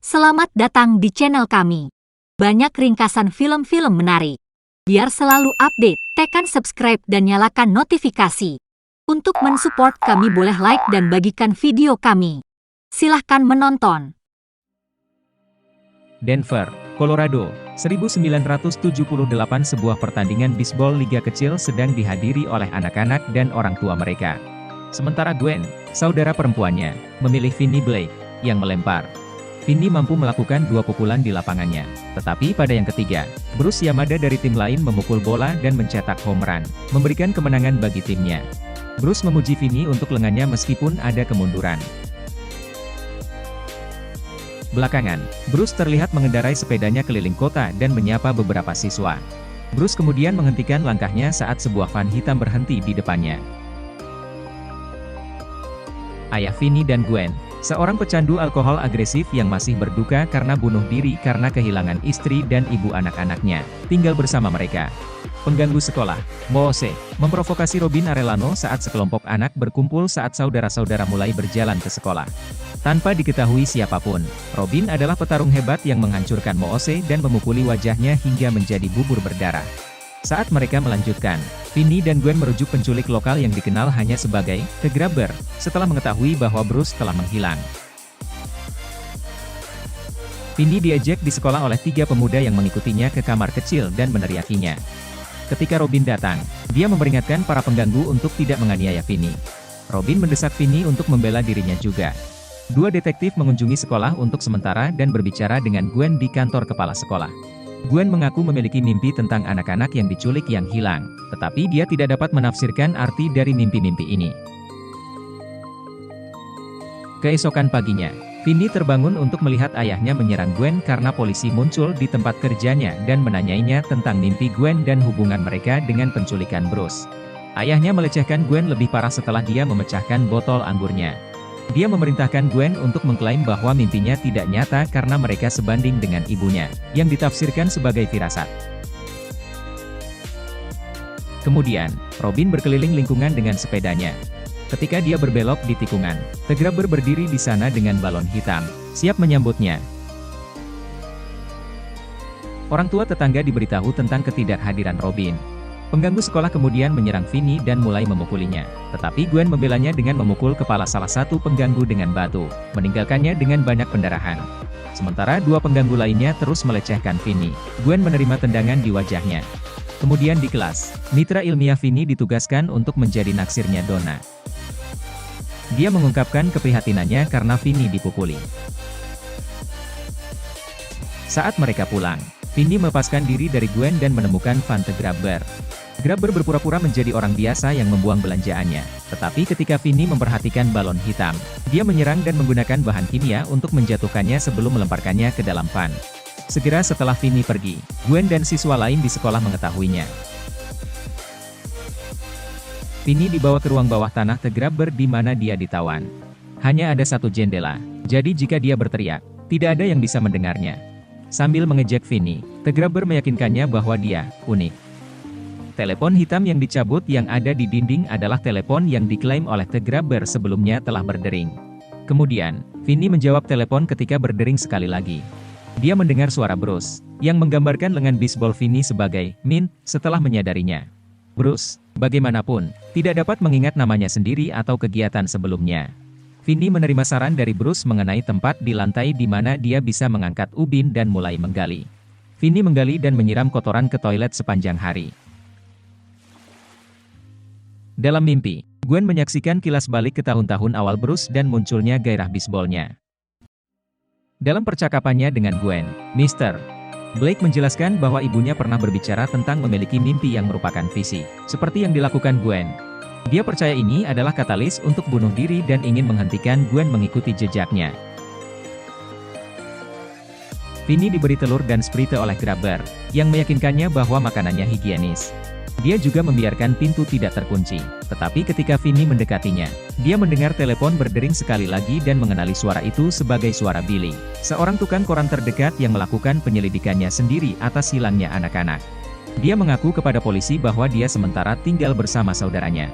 Selamat datang di channel kami. Banyak ringkasan film-film menarik. Biar selalu update, tekan subscribe dan nyalakan notifikasi. Untuk mensupport kami boleh like dan bagikan video kami. Silahkan menonton. Denver, Colorado, 1978 sebuah pertandingan bisbol liga kecil sedang dihadiri oleh anak-anak dan orang tua mereka. Sementara Gwen, saudara perempuannya, memilih Vinny Blake, yang melempar. Vinny mampu melakukan 2 pukulan di lapangannya. Tetapi pada yang ketiga, Bruce Yamada dari tim lain memukul bola dan mencetak home run, memberikan kemenangan bagi timnya. Bruce memuji Vinny untuk lengannya meskipun ada kemunduran. Belakangan, Bruce terlihat mengendarai sepedanya keliling kota dan menyapa beberapa siswa. Bruce kemudian menghentikan langkahnya saat sebuah van hitam berhenti di depannya. Ayah Vinny dan Gwen, seorang pecandu alkohol agresif yang masih berduka karena bunuh diri karena kehilangan istri dan ibu anak-anaknya, tinggal bersama mereka. Pengganggu sekolah, Moose, memprovokasi Robin Arellano saat sekelompok anak berkumpul saat saudara-saudara mulai berjalan ke sekolah. Tanpa diketahui siapapun, Robin adalah petarung hebat yang menghancurkan Moose dan memukuli wajahnya hingga menjadi bubur berdarah. Saat mereka melanjutkan, Vinny dan Gwen merujuk penculik lokal yang dikenal hanya sebagai The Grabber, setelah mengetahui bahwa Bruce telah menghilang. Vinny diejek di sekolah oleh 3 pemuda yang mengikutinya ke kamar kecil dan meneriakinya. Ketika Robin datang, dia memperingatkan para pengganggu untuk tidak menganiaya Vinny. Robin mendesak Vinny untuk membela dirinya juga. 2 detektif mengunjungi sekolah untuk sementara dan berbicara dengan Gwen di kantor kepala sekolah. Gwen mengaku memiliki mimpi tentang anak-anak yang diculik yang hilang, tetapi dia tidak dapat menafsirkan arti dari mimpi-mimpi ini. Keesokan paginya, Vinny terbangun untuk melihat ayahnya menyerang Gwen karena polisi muncul di tempat kerjanya dan menanyainya tentang mimpi Gwen dan hubungan mereka dengan penculikan Bruce. Ayahnya melecehkan Gwen lebih parah setelah dia memecahkan botol anggurnya. Dia memerintahkan Gwen untuk mengklaim bahwa mimpinya tidak nyata karena mereka sebanding dengan ibunya, yang ditafsirkan sebagai firasat. Kemudian, Robin berkeliling lingkungan dengan sepedanya. Ketika dia berbelok di tikungan, The Grabber berdiri di sana dengan balon hitam, siap menyambutnya. Orang tua tetangga diberitahu tentang ketidakhadiran Robin. Pengganggu sekolah kemudian menyerang Vinny dan mulai memukulinya. Tetapi Gwen membelanya dengan memukul kepala salah satu pengganggu dengan batu, meninggalkannya dengan banyak pendarahan. Sementara 2 pengganggu lainnya terus melecehkan Vinny. Gwen menerima tendangan di wajahnya. Kemudian di kelas, mitra ilmiah Vinny ditugaskan untuk menjadi naksirnya Donna. Dia mengungkapkan keprihatinannya karena Vinny dipukuli. Saat mereka pulang, Vinny melepaskan diri dari Gwen dan menemukan van The Grabber. Grabber berpura-pura menjadi orang biasa yang membuang belanjaannya. Tetapi ketika Vinny memperhatikan balon hitam, dia menyerang dan menggunakan bahan kimia untuk menjatuhkannya sebelum melemparkannya ke dalam van. Segera setelah Vinny pergi, Gwen dan siswa lain di sekolah mengetahuinya. Vinny dibawa ke ruang bawah tanah The Grabber di mana dia ditawan. Hanya ada 1 jendela, jadi jika dia berteriak, tidak ada yang bisa mendengarnya. Sambil mengejek Vinny, The Grabber meyakinkannya bahwa dia unik. Telepon hitam yang dicabut yang ada di dinding adalah telepon yang diklaim oleh The Grabber sebelumnya telah berdering. Kemudian, Vinny menjawab telepon ketika berdering sekali lagi. Dia mendengar suara Bruce, yang menggambarkan lengan bisbol Vinny sebagai Mint setelah menyadarinya. Bruce, bagaimanapun, tidak dapat mengingat namanya sendiri atau kegiatan sebelumnya. Vinny menerima saran dari Bruce mengenai tempat di lantai di mana dia bisa mengangkat ubin dan mulai menggali. Vinny menggali dan menyiram kotoran ke toilet sepanjang hari. Dalam mimpi, Gwen menyaksikan kilas balik ke tahun-tahun awal Bruce dan munculnya gairah bisbolnya. Dalam percakapannya dengan Gwen, Mr. Blake menjelaskan bahwa ibunya pernah berbicara tentang memiliki mimpi yang merupakan visi, seperti yang dilakukan Gwen. Dia percaya ini adalah katalis untuk bunuh diri dan ingin menghentikan Gwen mengikuti jejaknya. Vinny diberi telur dan sprite oleh Grabber, yang meyakinkannya bahwa makanannya higienis. Dia juga membiarkan pintu tidak terkunci, tetapi ketika Vinny mendekatinya, dia mendengar telepon berdering sekali lagi dan mengenali suara itu sebagai suara Billy, seorang tukang koran terdekat yang melakukan penyelidikannya sendiri atas hilangnya anak-anak. Dia mengaku kepada polisi bahwa dia sementara tinggal bersama saudaranya.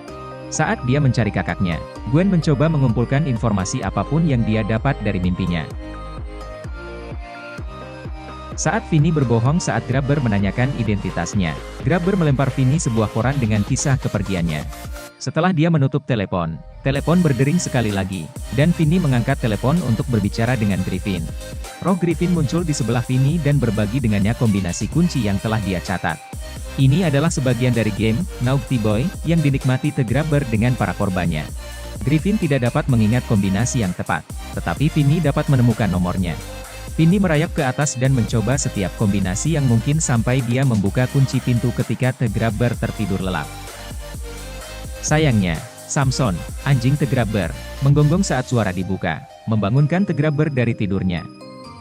Saat dia mencari kakaknya, Gwen mencoba mengumpulkan informasi apapun yang dia dapat dari mimpinya. Saat Vinny berbohong saat Grabber menanyakan identitasnya, Grabber melempar Vinny sebuah koran dengan kisah kepergiannya. Setelah dia menutup telepon, telepon berdering sekali lagi, dan Vinny mengangkat telepon untuk berbicara dengan Griffin. Roh Griffin muncul di sebelah Vinny dan berbagi dengannya kombinasi kunci yang telah dia catat. Ini adalah sebagian dari game, Naughty Boy, yang dinikmati The Grabber dengan para korbannya. Griffin tidak dapat mengingat kombinasi yang tepat, tetapi Vinny dapat menemukan nomornya. Vinny merayap ke atas dan mencoba setiap kombinasi yang mungkin sampai dia membuka kunci pintu ketika The Grabber tertidur lelap. Sayangnya, Samson, anjing The Grabber, menggonggong saat suara dibuka, membangunkan The Grabber dari tidurnya.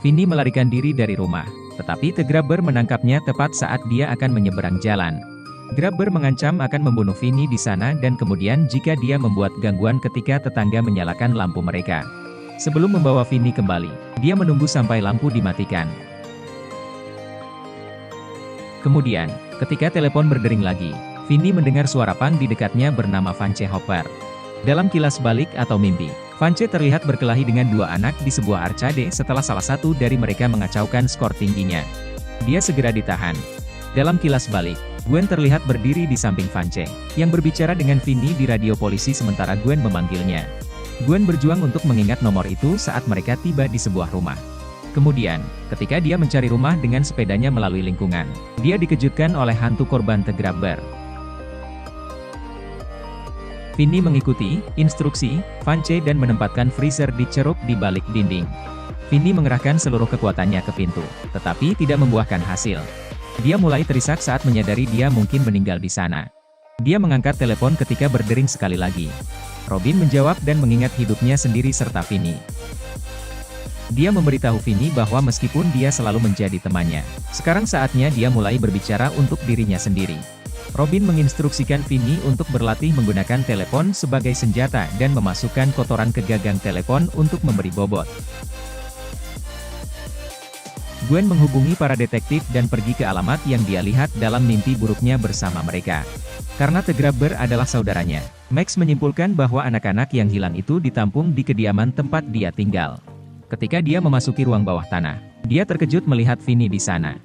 Vinny melarikan diri dari rumah, tetapi The Grabber menangkapnya tepat saat dia akan menyeberang jalan. Grabber mengancam akan membunuh Vinny di sana dan kemudian jika dia membuat gangguan ketika tetangga menyalakan lampu mereka. Sebelum membawa Vinny kembali, dia menunggu sampai lampu dimatikan. Kemudian, ketika telepon berdering lagi, Vinny mendengar suara Pang di dekatnya bernama Vance Hopper. Dalam kilas balik atau mimpi, Vance terlihat berkelahi dengan dua anak di sebuah arcade setelah salah satu dari mereka mengacaukan skor tingginya. Dia segera ditahan. Dalam kilas balik, Gwen terlihat berdiri di samping Vance, yang berbicara dengan Vinny di radio polisi sementara Gwen memanggilnya. Gwen berjuang untuk mengingat nomor itu saat mereka tiba di sebuah rumah. Kemudian, ketika dia mencari rumah dengan sepedanya melalui lingkungan, dia dikejutkan oleh hantu korban The Grabber. Vinny mengikuti instruksi Vance dan menempatkan freezer di ceruk di balik dinding. Vinny mengerahkan seluruh kekuatannya ke pintu, tetapi tidak membuahkan hasil. Dia mulai terisak saat menyadari dia mungkin meninggal di sana. Dia mengangkat telepon ketika berdering sekali lagi. Robin menjawab dan mengingat hidupnya sendiri serta Vinny. Dia memberitahu Vinny bahwa meskipun dia selalu menjadi temannya, sekarang saatnya dia mulai berbicara untuk dirinya sendiri. Robin menginstruksikan Vinny untuk berlatih menggunakan telepon sebagai senjata dan memasukkan kotoran ke gagang telepon untuk memberi bobot. Gwen menghubungi para detektif dan pergi ke alamat yang dia lihat dalam mimpi buruknya bersama mereka. Karena The Grabber adalah saudaranya, Max menyimpulkan bahwa anak-anak yang hilang itu ditampung di kediaman tempat dia tinggal. Ketika dia memasuki ruang bawah tanah, dia terkejut melihat Vinny di sana.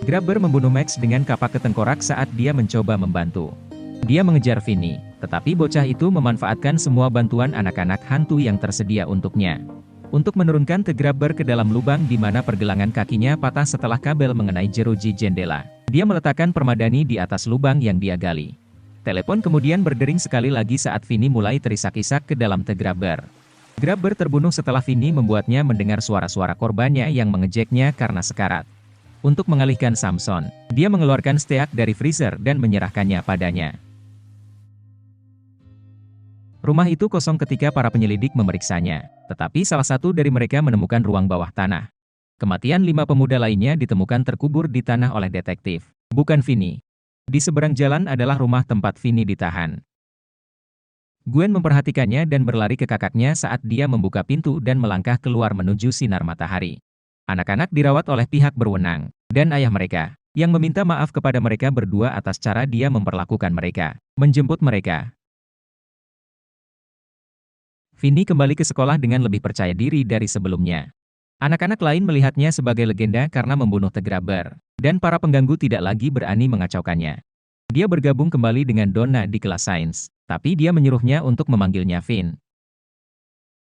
Grabber membunuh Max dengan kapak ketengkorak saat dia mencoba membantu. Dia mengejar Vinny, tetapi bocah itu memanfaatkan semua bantuan anak-anak hantu yang tersedia untuknya. Untuk menurunkan The Grabber ke dalam lubang di mana pergelangan kakinya patah setelah kabel mengenai jeruji jendela, dia meletakkan permadani di atas lubang yang dia gali. Telepon kemudian berdering sekali lagi saat Vinny mulai terisak-isak ke dalam The Grabber. Grabber terbunuh setelah Vinny membuatnya mendengar suara-suara korbannya yang mengejeknya karena sekarat. Untuk mengalihkan Samson, dia mengeluarkan steak dari freezer dan menyerahkannya padanya. Rumah itu kosong ketika para penyelidik memeriksanya, tetapi salah satu dari mereka menemukan ruang bawah tanah. Kematian 5 pemuda lainnya ditemukan terkubur di tanah oleh detektif, bukan Vinny. Di seberang jalan adalah rumah tempat Vinny ditahan. Gwen memperhatikannya dan berlari ke kakaknya saat dia membuka pintu dan melangkah keluar menuju sinar matahari. Anak-anak dirawat oleh pihak berwenang, dan ayah mereka, yang meminta maaf kepada mereka berdua atas cara dia memperlakukan mereka, menjemput mereka. Vinny kembali ke sekolah dengan lebih percaya diri dari sebelumnya. Anak-anak lain melihatnya sebagai legenda karena membunuh The Grabber, dan para pengganggu tidak lagi berani mengacaukannya. Dia bergabung kembali dengan Donna di kelas sains, tapi dia menyuruhnya untuk memanggilnya Vin.